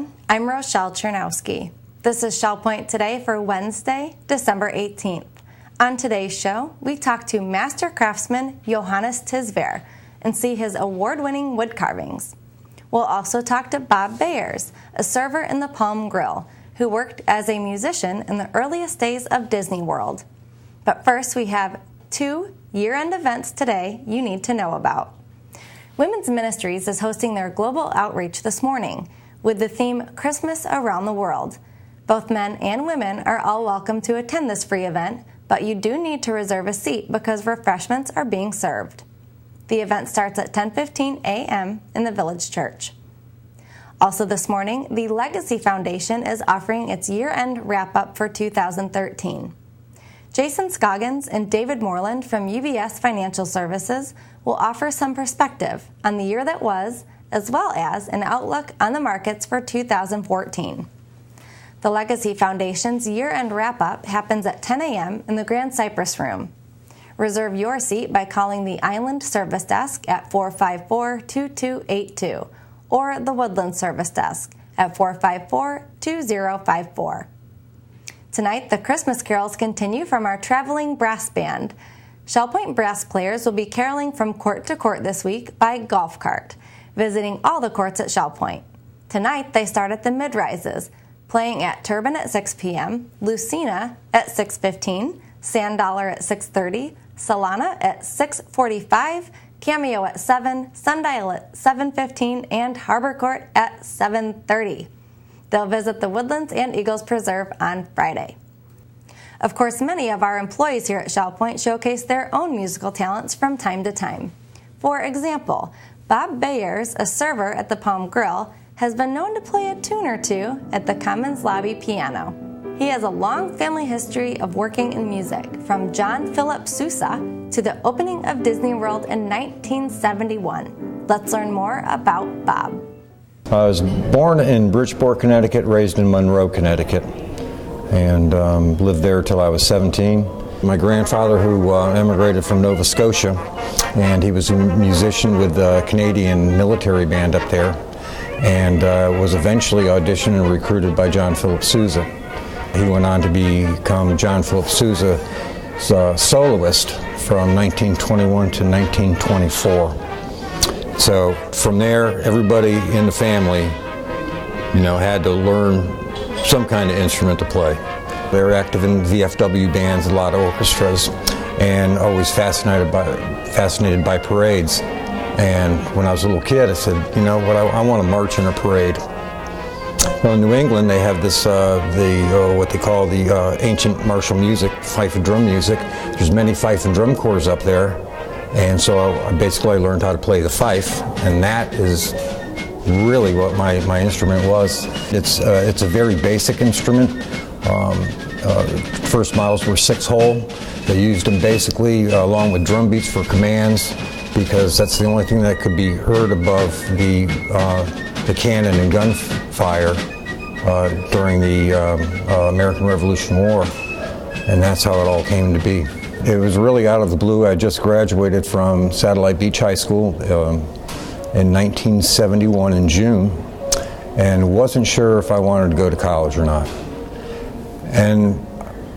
everyone. I'm Rochelle Chernowski. This is Shell Point Today for Wednesday, December 18th. On today's show, we talk to master craftsman Johannes Tysvaer and see his award-winning wood carvings. We'll also talk to Bob Bayers, a server in the Palm Grill, who worked as a musician in the earliest days of Disney World. But first, we have 2 year-end events today you need to know about. Women's Ministries is hosting their global outreach this morning with the theme Christmas Around the World. Both men and women are all welcome to attend this free event, but you do need to reserve a seat because refreshments are being served. The event starts at 10:15 a.m. in the Village Church. Also this morning, the Legacy Foundation is offering its year-end wrap-up for 2013. Jason Scoggins and David Moreland from UBS Financial Services will offer some perspective on the year that was, as well as an outlook on the markets for 2014. The Legacy Foundation's year-end wrap-up happens at 10 a.m. in the Grand Cypress Room. Reserve your seat by calling the Island Service Desk at 454-2282 or the Woodland Service Desk at 454-2054. Tonight, the Christmas carols continue from our traveling brass band. Shell Point brass players will be caroling from court to court this week by golf cart, visiting all the courts at Shell Point. Tonight, they start at the mid-rises, playing at Turban at 6 p.m., Lucina at 6:15, Sand Dollar at 6:30, Solana at 6:45, Cameo at 7, Sundial at 7:15, and Harbor Court at 7:30. They'll visit the Woodlands and Eagles Preserve on Friday. Of course, many of our employees here at Shell Point showcase their own musical talents from time to time. For example, Bob Bayers, a server at the Palm Grill, has been known to play a tune or two at the Commons Lobby piano. He has a long family history of working in music, from John Philip Sousa to the opening of Disney World in 1971. Let's learn more about Bob. I was born in Bridgeport, Connecticut, raised in Monroe, Connecticut, and lived there till I was 17. My grandfather, who emigrated from Nova Scotia, and he was a musician with the Canadian military band up there, and was eventually auditioned and recruited by John Philip Sousa. He went on to become John Philip Sousa's soloist from 1921 to 1924. So from there, everybody in the family, had to learn some kind of instrument to play. They were active in VFW bands, a lot of orchestras, and always fascinated by parades. And when I was a little kid, I said, I want to march in a parade. Well, in New England, they have this, what they call the ancient martial music, fife and drum music. There's many fife and drum corps up there. And so I basically learned how to play the fife, and that is really what my instrument was. It's a very basic instrument. First models were 6-hole. They used them basically along with drum beats for commands, because that's the only thing that could be heard above the cannon and gunfire during the American Revolution War, and that's how it all came to be. It was really out of the blue. I just graduated from Satellite Beach High School in 1971 in June, and wasn't sure if I wanted to go to college or not. And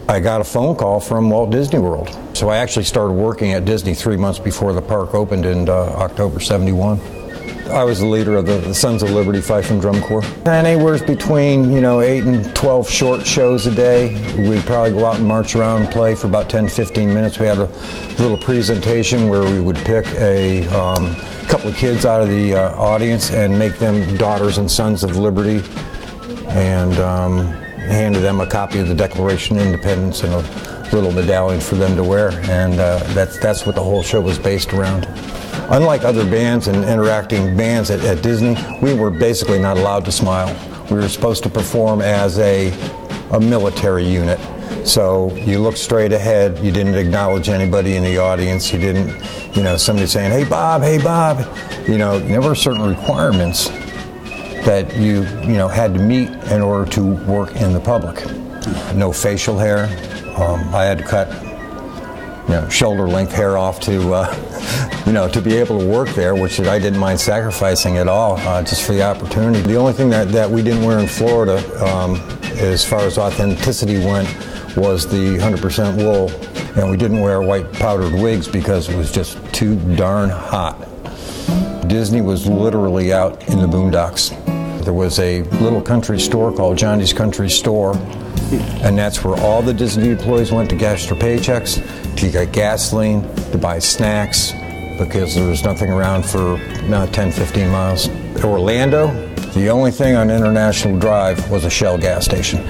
I got a phone call from Walt Disney World. So I actually started working at Disney 3 months before the park opened in October '71. I was the leader of the Sons of Liberty Fife and Drum Corps. And anywhere between 8 and 12 short shows a day. We'd probably go out and march around and play for about 10-15 minutes. We had a little presentation where we would pick a couple of kids out of the audience and make them daughters and sons of liberty, and handed them a copy of the Declaration of Independence and a little medallion for them to wear. And that's what the whole show was based around. Unlike other bands and interacting bands at Disney, we were basically not allowed to smile. We were supposed to perform as a military unit. So you looked straight ahead, you didn't acknowledge anybody in the audience, you didn't, somebody saying, hey Bob, there were certain requirements that you had to meet in order to work in the public. No facial hair. I had to cut shoulder length hair off to, to be able to work there, which I didn't mind sacrificing at all, just for the opportunity. The only thing that we didn't wear in Florida, as far as authenticity went, was the 100% wool, and we didn't wear white powdered wigs because it was just too darn hot. Disney was literally out in the boondocks. There was a little country store called Johnny's Country Store, and that's where all the Disney employees went to cash their paychecks, to get gasoline, to buy snacks, because there was nothing around for 10, 15 miles. Orlando, the only thing on International Drive was a Shell gas station.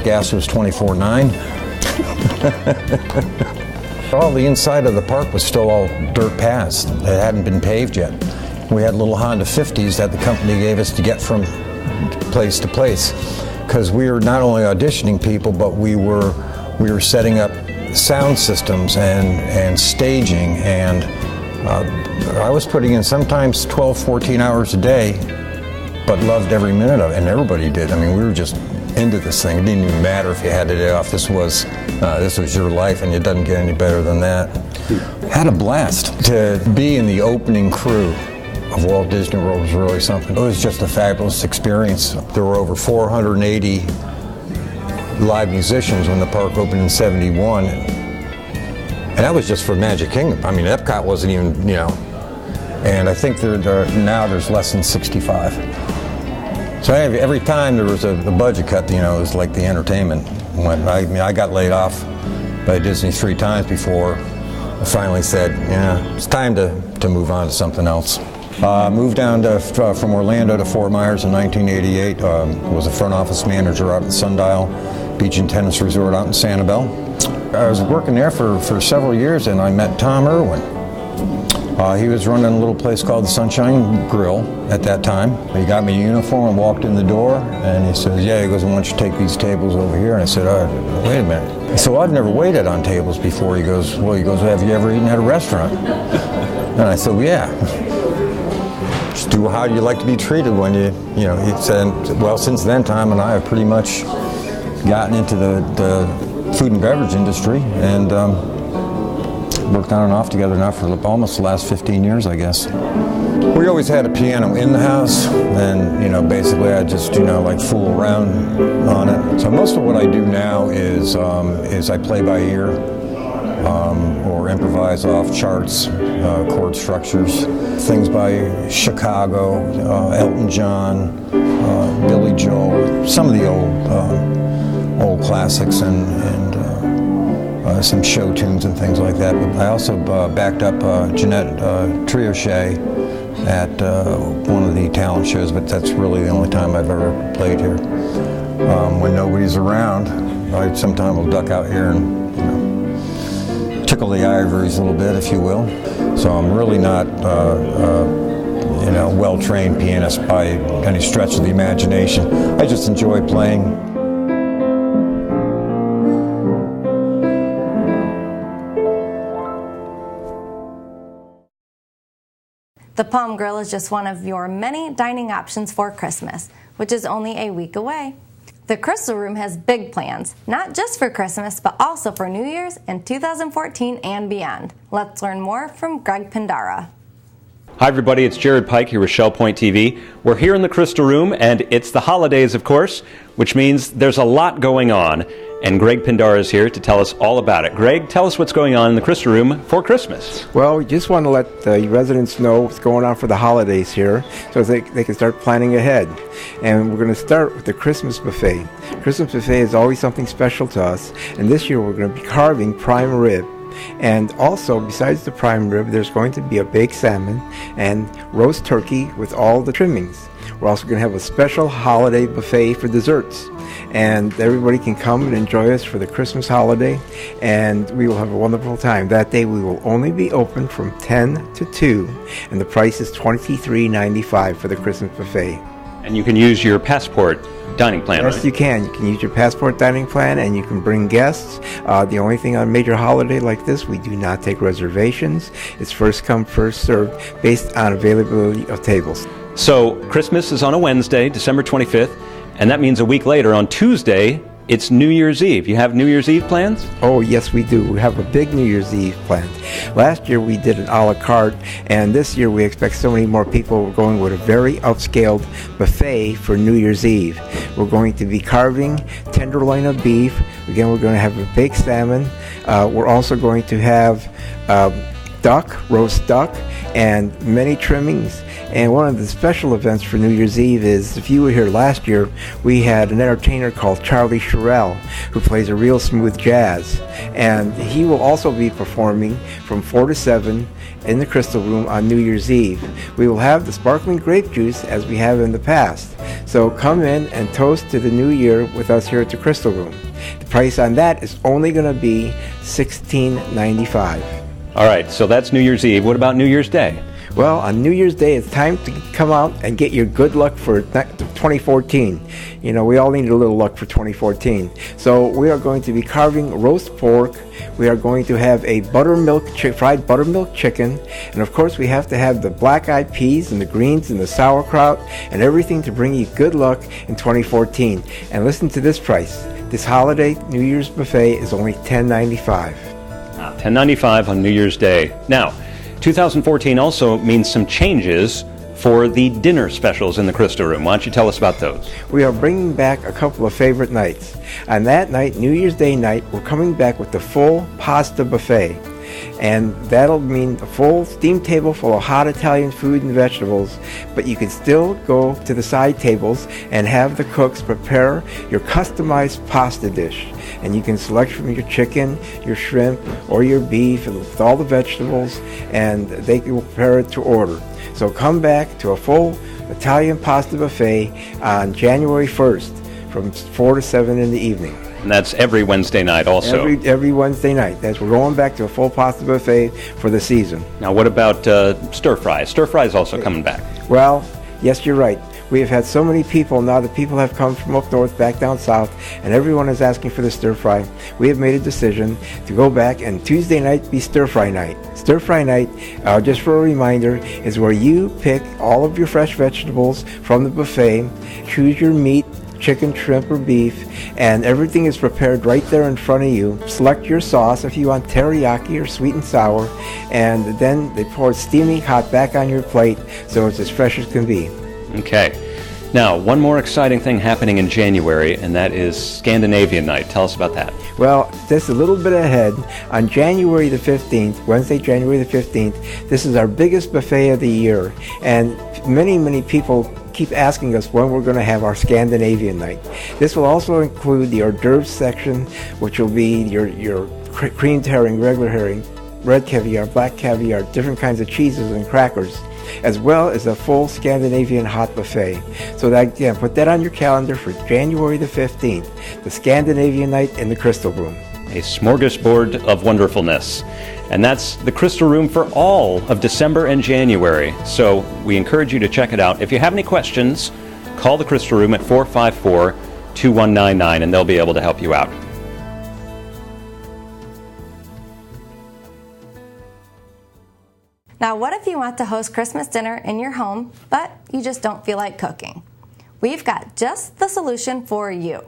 Gas was $24.9. All the inside of the park was still all dirt paths. It hadn't been paved yet. We had little Honda 50s that the company gave us to get from place to place, because we were not only auditioning people, but we were setting up sound systems and staging, and I was putting in sometimes 12, 14 hours a day, but loved every minute of it, and everybody did. I mean, we were just into this thing. It didn't even matter if you had a day off. This was your life, and it doesn't get any better than that. Had a blast. To be in the opening crew of Walt Disney World was really something. It was just a fabulous experience. There were over 480 live musicians when the park opened in '71, and that was just for Magic Kingdom. I mean, Epcot wasn't even, and I think now there's less than 65. So every time there was a budget cut, it was like the entertainment. I got laid off by Disney 3 times before I finally said, it's time to move on to something else. Moved down from Orlando to Fort Myers in 1988. Was a front office manager out at Sundial Beach and Tennis Resort out in Sanibel. I was working there for several years, and I met Tom Irwin. He was running a little place called the Sunshine Grill at that time. He got me a uniform and walked in the door, and he says, he goes, why don't you take these tables over here? And I said, wait a minute. He said, well, I've never waited on tables before. He goes, have you ever eaten at a restaurant? And I said, well, yeah. Just do how you like to be treated when he said, well, since then, Tom and I have pretty much gotten into the food and beverage industry, and worked on and off together now for almost the last 15 years, I guess. We always had a piano in the house, and basically I just fool around on it. So most of what I do now is I play by ear, or improvise off charts, chord structures, things by Chicago, Elton John, Billy Joel, some of the old classics, and some show tunes and things like that. But I also backed up Jeanette Triochet at one of the talent shows, but that's really the only time I've ever played here. When nobody's around, I sometimes will duck out here and tickle the ivories a little bit, if you will. So I'm really not well-trained pianist by any stretch of the imagination. I just enjoy playing. The Palm Grill is just one of your many dining options for Christmas, which is only a week away. The Crystal Room has big plans, not just for Christmas, but also for New Year's and 2014 and beyond. Let's learn more from Greg Pindara. Hi everybody, it's Jared Pike here with Shell Point TV. We're here in the Crystal Room, and it's the holidays, of course, which means there's a lot going on. And Greg Pindara is here to tell us all about it. Greg, tell us what's going on in the Crystal Room for Christmas. Well, we just want to let the residents know what's going on for the holidays here so they can start planning ahead. And we're going to start with the Christmas buffet. Christmas buffet is always something special to us, and this year we're going to be carving prime rib. And also, besides the prime rib, there's going to be a baked salmon and roast turkey with all the trimmings. We're also going to have a special holiday buffet for desserts. And everybody can come and enjoy us for the Christmas holiday, and we will have a wonderful time. That day we will only be open from 10 to 2, and the price is $23.95 for the Christmas buffet. And you can use your passport dining plan, Yes, right? you can. You can use your passport dining plan, and you can bring guests. The only thing on a major holiday like this, we do not take reservations. It's first come, first served, based on availability of tables. So Christmas is on a Wednesday, December 25th, and that means a week later, on Tuesday, it's New Year's Eve. You have New Year's Eve plans? Oh, yes, we do. We have a big New Year's Eve planned. Last year we did an a la carte, and this year we expect so many more people. We're going with a very upscaled buffet for New Year's Eve. We're going to be carving tenderloin of beef. Again, we're going to have a baked salmon. We're also going to have roast duck, and many trimmings. And one of the special events for New Year's Eve is, if you were here last year, we had an entertainer called Charlie Sherrill, who plays a real smooth jazz. And he will also be performing from 4 to 7 in the Crystal Room on New Year's Eve. We will have the sparkling grape juice as we have in the past. So come in and toast to the new year with us here at the Crystal Room. The price on that is only going to be $16.95. All right, so that's New Year's Eve. What about New Year's Day? Well, on New Year's Day, it's time to come out and get your good luck for 2014. You know, we all need a little luck for 2014. So we are going to be carving roast pork. We are going to have a fried buttermilk chicken. And of course, we have to have the black-eyed peas and the greens and the sauerkraut and everything to bring you good luck in 2014. And listen to this price. This holiday New Year's buffet is only $10.95. $10.95 on New Year's Day. Now, 2014 also means some changes for the dinner specials in the Crystal Room. Why don't you tell us about those? We are bringing back a couple of favorite nights. On that night, New Year's Day night, we're coming back with the full pasta buffet. And that'll mean a full steam table full of hot Italian food and vegetables, but you can still go to the side tables and have the cooks prepare your customized pasta dish. And you can select from your chicken, your shrimp, or your beef with all the vegetables, and they will prepare it to order. So come back to a full Italian pasta buffet on January 1st from 4 to 7 in the evening. And that's every Wednesday night also. Every Wednesday night. We're going back to a full pasta buffet for the season. Now what about stir fries? Stir fries also coming back. Well, yes, you're right. We have had so many people now that people have come from up north back down south, and everyone is asking for the stir fry. We have made a decision to go back and Tuesday night be stir fry night. Stir fry night, just for a reminder, is where you pick all of your fresh vegetables from the buffet, choose your meat, chicken, shrimp, or beef, and everything is prepared right there in front of you. Select your sauce if you want teriyaki or sweet and sour, and then they pour it steaming hot back on your plate so it's as fresh as can be. Okay. Now, one more exciting thing happening in January, and that is Scandinavian night. Tell us about that. Well, just a little bit ahead, on January the 15th, Wednesday, January the 15th, this is our biggest buffet of the year, and many people keep asking us when we're going to have our Scandinavian night. This will also include the hors d'oeuvres section, which will be your creamed herring, regular herring, red caviar, black caviar, different kinds of cheeses and crackers, as well as a full Scandinavian hot buffet. So that, again, put that on your calendar for January the 15th, the Scandinavian night in the Crystal Room. A smorgasbord of wonderfulness. And that's the Crystal Room for all of December and January. So we encourage you to check it out. If you have any questions, call the Crystal Room at 454-2199 and they'll be able to help you out. Now, what if you want to host Christmas dinner in your home, but you just don't feel like cooking? We've got just the solution for you.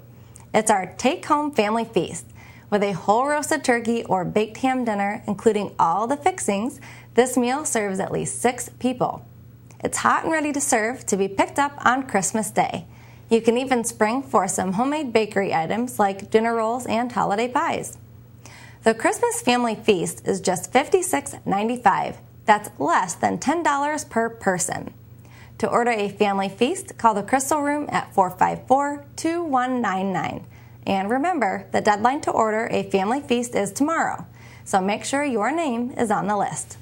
It's our take-home family feast. With a whole roasted turkey or baked ham dinner, including all the fixings, this meal serves at least 6 people. It's hot and ready to serve to be picked up on Christmas Day. You can even spring for some homemade bakery items like dinner rolls and holiday pies. The Christmas Family Feast is just $56.95. That's less than $10 per person. To order a family feast, call the Crystal Room at 454-2199. And remember, the deadline to order a family feast is tomorrow, so make sure your name is on the list.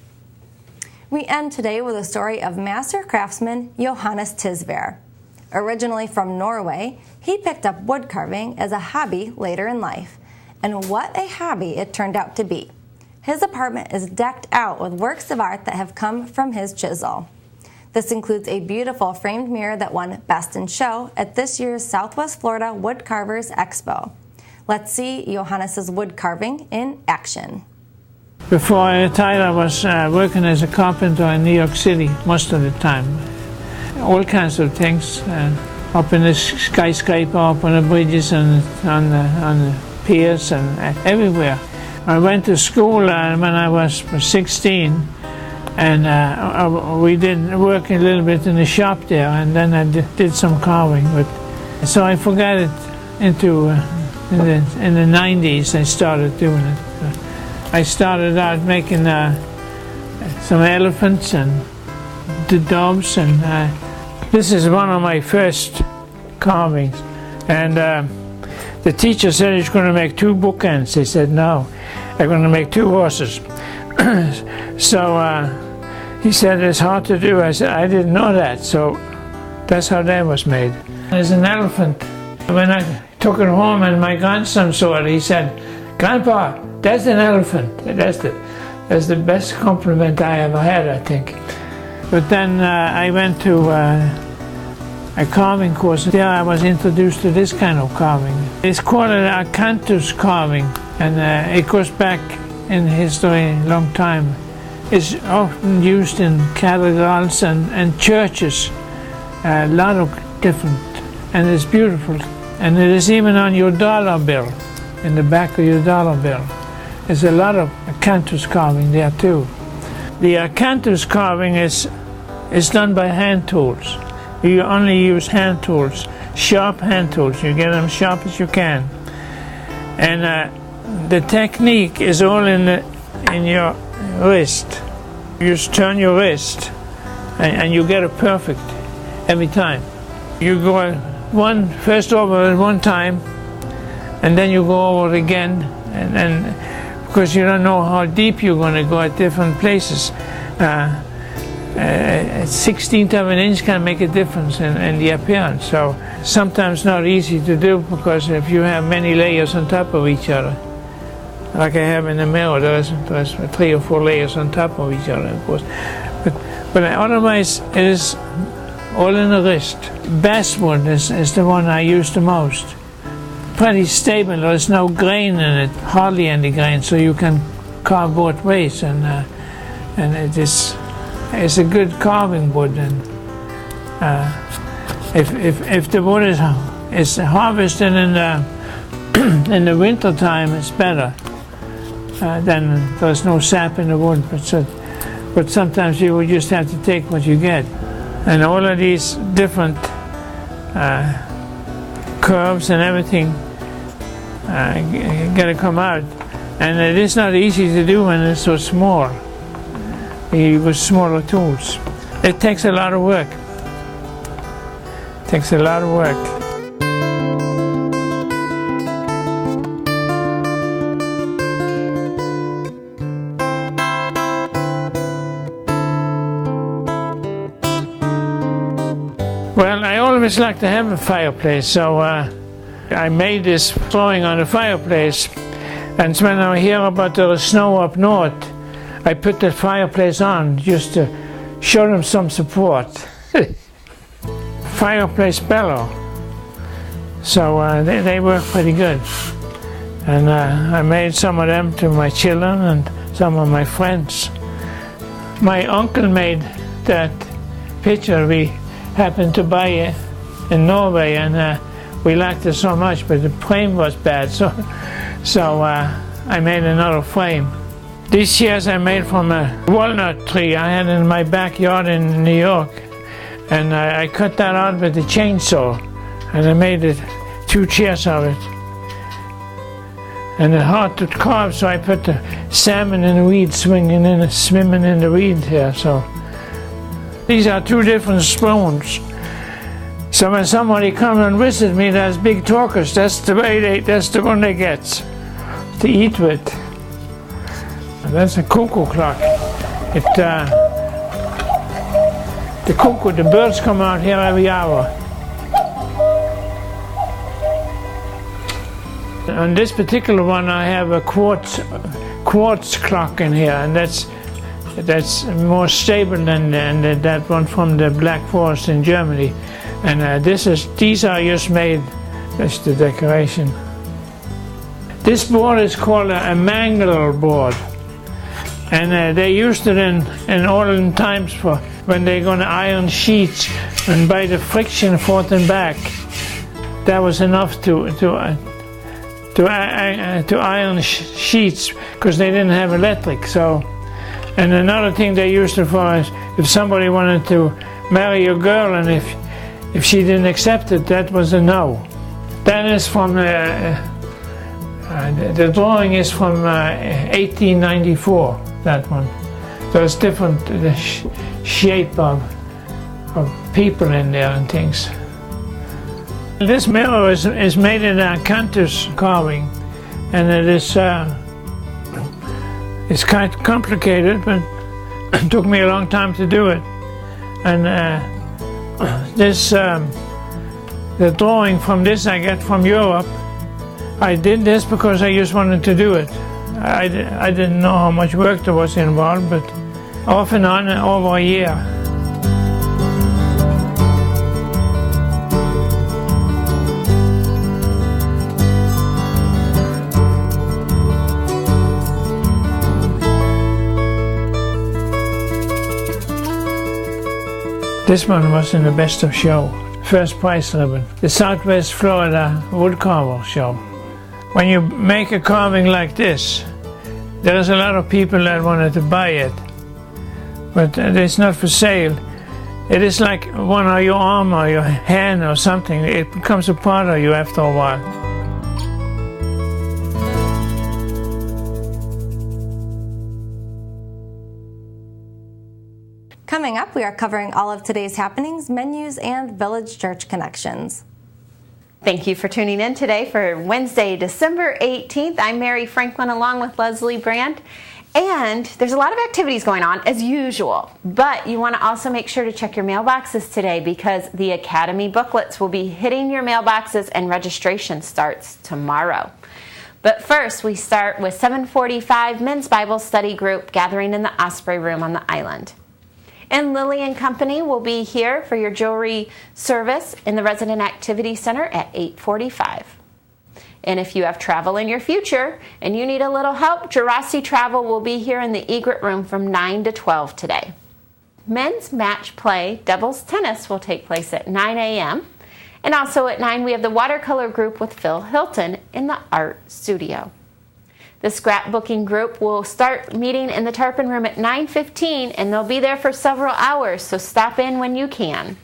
We end today with a story of master craftsman Johannes Tysvaer. Originally from Norway, he picked up wood carving as a hobby later in life. And what a hobby it turned out to be. His apartment is decked out with works of art that have come from his chisel. This includes a beautiful framed mirror that won Best in Show at this year's Southwest Florida Woodcarvers Expo. Let's see Johannes' wood carving in action. Before I retired, I was working as a carpenter in New York City most of the time. All kinds of things, up in the skyscraper, up on the bridges and on the piers and everywhere. I went to school when I was 16, and we did work a little bit in the shop there, and then I did some carving. But so I forgot it into in the 90s. I started doing it. I started out making some elephants and the doves, and this is one of my first carvings. And the teacher said he's going to make 2 bookends. He said, no, I'm going to make 2 horses. So he said, it's hard to do. I said, I didn't know that. So that's how that was made. There's an elephant. When I took it home and my grandson saw it, he said, Grandpa, that's an elephant. That's the best compliment I ever had, I think. But then I went to a carving course. There I was introduced to this kind of carving. It's called an acanthus carving, and it goes back in history a long time. It's often used in cathedrals and churches, a lot of different, and it's beautiful. And it is even on your dollar bill, in the back of your dollar bill. There's a lot of acanthus carving there too. The acanthus carving is done by hand tools. You only use hand tools, sharp hand tools. You get them sharp as you can. And the technique is all in your wrist. You just turn your wrist and you get it perfect every time. You go first over at one time, and then you go over it again, and because you don't know how deep you're going to go at different places. A 16th of an inch can make a difference in the appearance. So sometimes not easy to do, because if you have many layers on top of each other, like I have in the mirror, there's 3 or 4 layers on top of each other, of course. But otherwise, it is all in the wrist. Basswood is the one I use the most. Pretty stable. There's no grain in it, hardly any grain, so you can carve both ways, and it's a good carving wood. And if the wood is harvested in the winter time, it's better. Then there's no sap in the wood, but sometimes you will just have to take what you get. And all of these different curves and everything got to come out. And it is not easy to do when it's so small. You use smaller tools. It takes a lot of work. It takes a lot of work. Well, I always like to have a fireplace, so I made this drawing on the fireplace, and when I hear about the snow up north, I put the fireplace on just to show them some support. Fireplace bellow, so they work pretty good. And I made some of them to my children and some of my friends. My uncle made that picture we happened to buy it in Norway, and we liked it so much, but the frame was bad, so I made another frame. These chairs I made from a walnut tree I had in my backyard in New York, and I cut that out with a chainsaw, and I made 2 chairs of it. And it's hard to carve, so I put the salmon in the weed swimming in the weed here. So these are 2 different spoons. So when somebody comes and visits me that's big talkers, that's the one they get to eat with. And that's a cuckoo clock. The birds come out here every hour. On this particular one, I have a quartz clock in here, and that's more stable than that one from the Black Forest in Germany. And these are just made. That's the decoration. This board is called a mangler board, and they used it in olden times for when they're going to iron sheets And by the friction forth and back, that was enough to iron sheets, because they didn't have electric. So, and another thing they used it for is if somebody wanted to marry a girl, and if she didn't accept it, that was a no. That is from the drawing is from 1894. That one. So it's different, the shape of people in there and things. This mirror is made in a cantus carving, and it is it's kind of complicated, but it took me a long time to do it. And the drawing from this I get from Europe. I did this because I just wanted to do it. I didn't know how much work there was involved, but off and on over a year. This one was in the best of show. First prize ribbon. The Southwest Florida woodcarver show. When you make a carving like this, there's a lot of people that wanted to buy it, but it's not for sale. It is like one of your arm or your hand or something. It becomes a part of you after a while. Coming up, we are covering all of today's happenings, menus, and village church connections. Thank you for tuning in today for Wednesday, December 18th. I'm Mary Franklin along with Leslie Brandt. And there's a lot of activities going on as usual, but you want to also make sure to check your mailboxes today, because the Academy booklets will be hitting your mailboxes and registration starts tomorrow. But first, we start with 7:45 Men's Bible Study Group gathering in the Osprey room on the island. And Lily and Company will be here for your jewelry service in the Resident Activity Center at 8:45. And if you have travel in your future and you need a little help, Geraci Travel will be here in the Egret room from 9 to 12 today. Men's match play doubles tennis will take place at 9 a.m. And also at 9, we have the Watercolor group with Phil Hilton in the art studio. The Scrapbooking group will start meeting in the Tarpon room at 9:15, and they'll be there for several hours, so stop in when you can.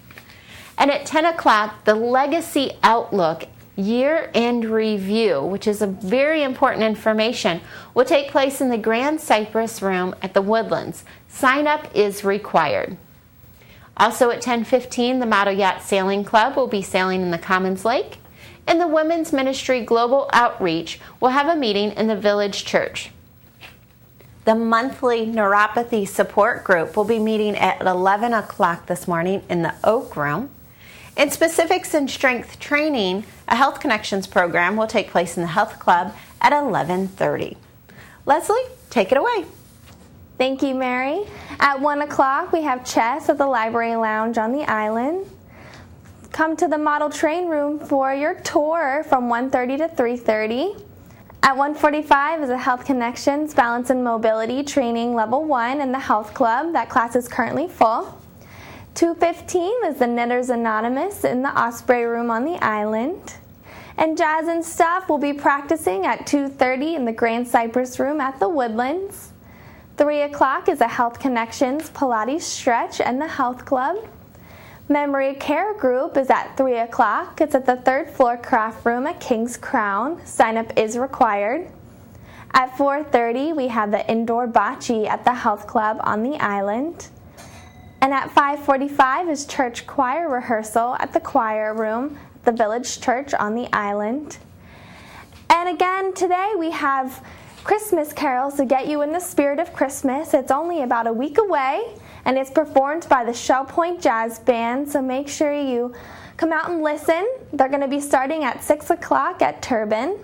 And at 10 o'clock, the Legacy Outlook Year-End Review, which is a very important information, will take place in the Grand Cypress room at the Woodlands. Sign up is required. Also at 10:15, the Model Yacht Sailing Club will be sailing in the Commons Lake, and the Women's Ministry Global Outreach will have a meeting in the Village Church. The monthly Neuropathy Support Group will be meeting at 11 o'clock this morning in the Oak Room. And Specifics in Strength Training, a Health Connections program, will take place in the Health Club at 11:30. Leslie, take it away. Thank you, Mary. At 1 o'clock, we have chess at the Library Lounge on the island. Come to the Model Train Room for your tour from 1:30 to 3:30. At 1:45 is a Health Connections Balance and Mobility Training Level 1 in the Health Club. That class is currently full. 2:15 is the Knitters Anonymous in the Osprey Room on the island. And Jazz and Stuff will be practicing at 2:30 in the Grand Cypress Room at the Woodlands. 3 o'clock is a Health Connections Pilates Stretch and the Health Club. Memory Care Group is at 3 o'clock. It's at the 3rd floor craft room at King's Crown. Sign up is required. At 4:30, we have the indoor bocce at the Health Club on the island. And at 5:45 is church choir rehearsal at the choir room at the Village Church on the island. And again, today we have Christmas carols to get you in the spirit of Christmas. It's only about a week away, and it's performed by the Shell Point Jazz Band, so make sure you come out and listen. They're going to be starting at 6 o'clock at Turban,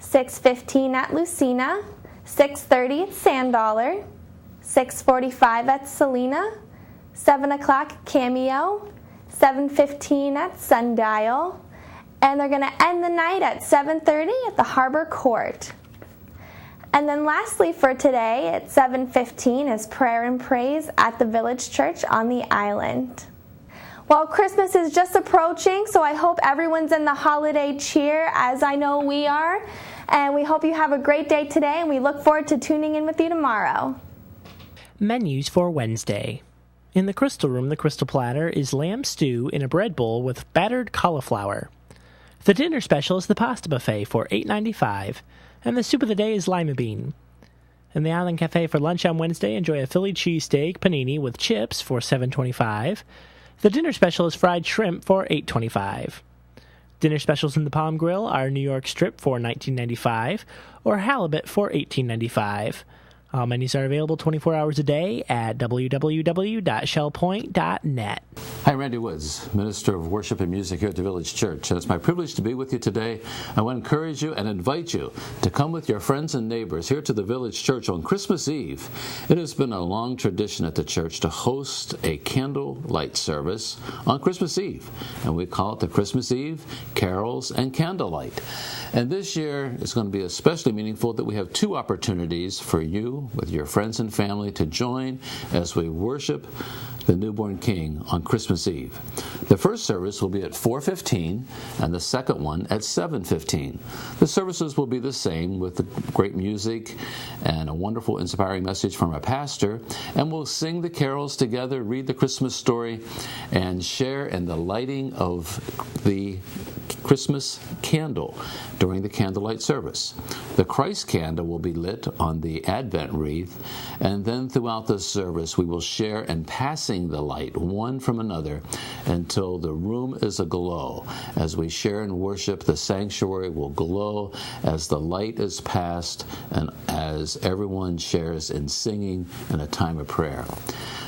6:15 at Lucina, 6:30 at Sand Dollar, 6:45 at Salina, 7 o'clock at Cameo, 7:15 at Sundial, and they're going to end the night at 7:30 at the Harbor Court. And then lastly for today at 7:15 is Prayer and Praise at the Village Church on the island. Well, Christmas is just approaching, so I hope everyone's in the holiday cheer, as I know we are. And we hope you have a great day today, and we look forward to tuning in with you tomorrow. Menus for Wednesday. In the Crystal Room, the Crystal Platter is lamb stew in a bread bowl with battered cauliflower. The dinner special is the pasta buffet for $8.95, and the soup of the day is lima bean. In the Island Cafe for lunch on Wednesday, enjoy a Philly cheesesteak panini with chips for $7.25. The dinner special is fried shrimp for $8.25. Dinner specials in the Palm Grill are New York strip for $19.95 or halibut for $18.95. All menus are available 24 hours a day at www.shellpoint.net. Hi, Randy Woods, Minister of Worship and Music here at the Village Church, and it's my privilege to be with you today. I want to encourage you and invite you to come with your friends and neighbors here to the Village Church on Christmas Eve. It has been a long tradition at the church to host a candlelight service on Christmas Eve, and we call it the Christmas Eve Carols and Candlelight. And this year it's going to be especially meaningful that we have two opportunities for you with your friends and family to join as we worship the newborn King on Christmas Eve. The first service will be at 4:15 and the second one at 7:15. The services will be the same with the great music and a wonderful inspiring message from our pastor, and we'll sing the carols together, read the Christmas story, and share in the lighting of the Christmas candle during the candlelight service. The Christ candle will be lit on the Advent wreath, and then throughout the service we will share in passing the light one from another until the room is aglow. As we share and worship, the sanctuary will glow as the light is passed and as everyone shares in singing in a time of prayer.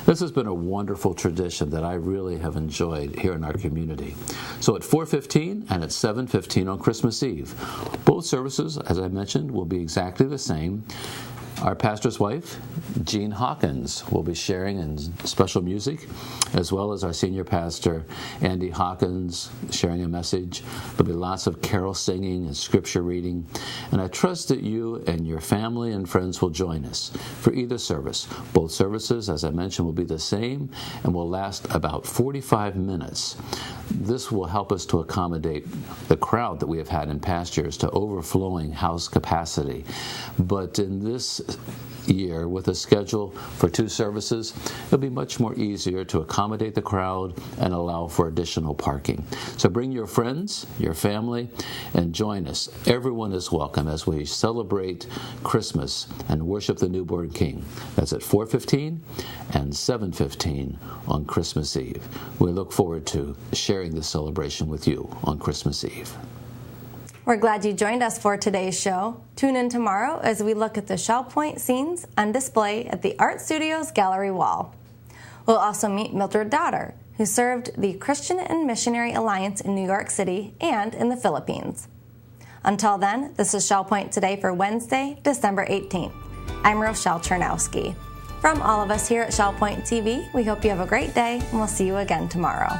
This has been a wonderful tradition that I really have enjoyed here in our community. So at 4:15 and at 7:15 on Christmas Eve. Both services, as I mentioned, will be exactly the same. Our pastor's wife, Jean Hawkins, will be sharing in special music, as well as our senior pastor, Andy Hawkins, sharing a message. There'll be lots of carol singing and scripture reading. And I trust that you and your family and friends will join us for either service. Both services, as I mentioned, will be the same and will last about 45 minutes. This will help us to accommodate the crowd that we have had in past years to overflowing house capacity. But in this year, with a schedule for two services, it'll be much more easier to accommodate the crowd and allow for additional parking. So bring your friends, your family, and join us. Everyone is welcome as we celebrate Christmas and worship the newborn King. That's at 4:15 and 7:15 on Christmas Eve. We look forward to sharing this celebration with you on Christmas Eve. We're glad you joined us for today's show. Tune in tomorrow as we look at the Shell Point scenes on display at the Art Studio's gallery wall. We'll also meet Mildred Daughter, who served the Christian and Missionary Alliance in New York City and in the Philippines. Until then, this is Shell Point Today for Wednesday, December 18th. I'm Rochelle Chernowski. From all of us here at Shell Point TV, we hope you have a great day, and we'll see you again tomorrow.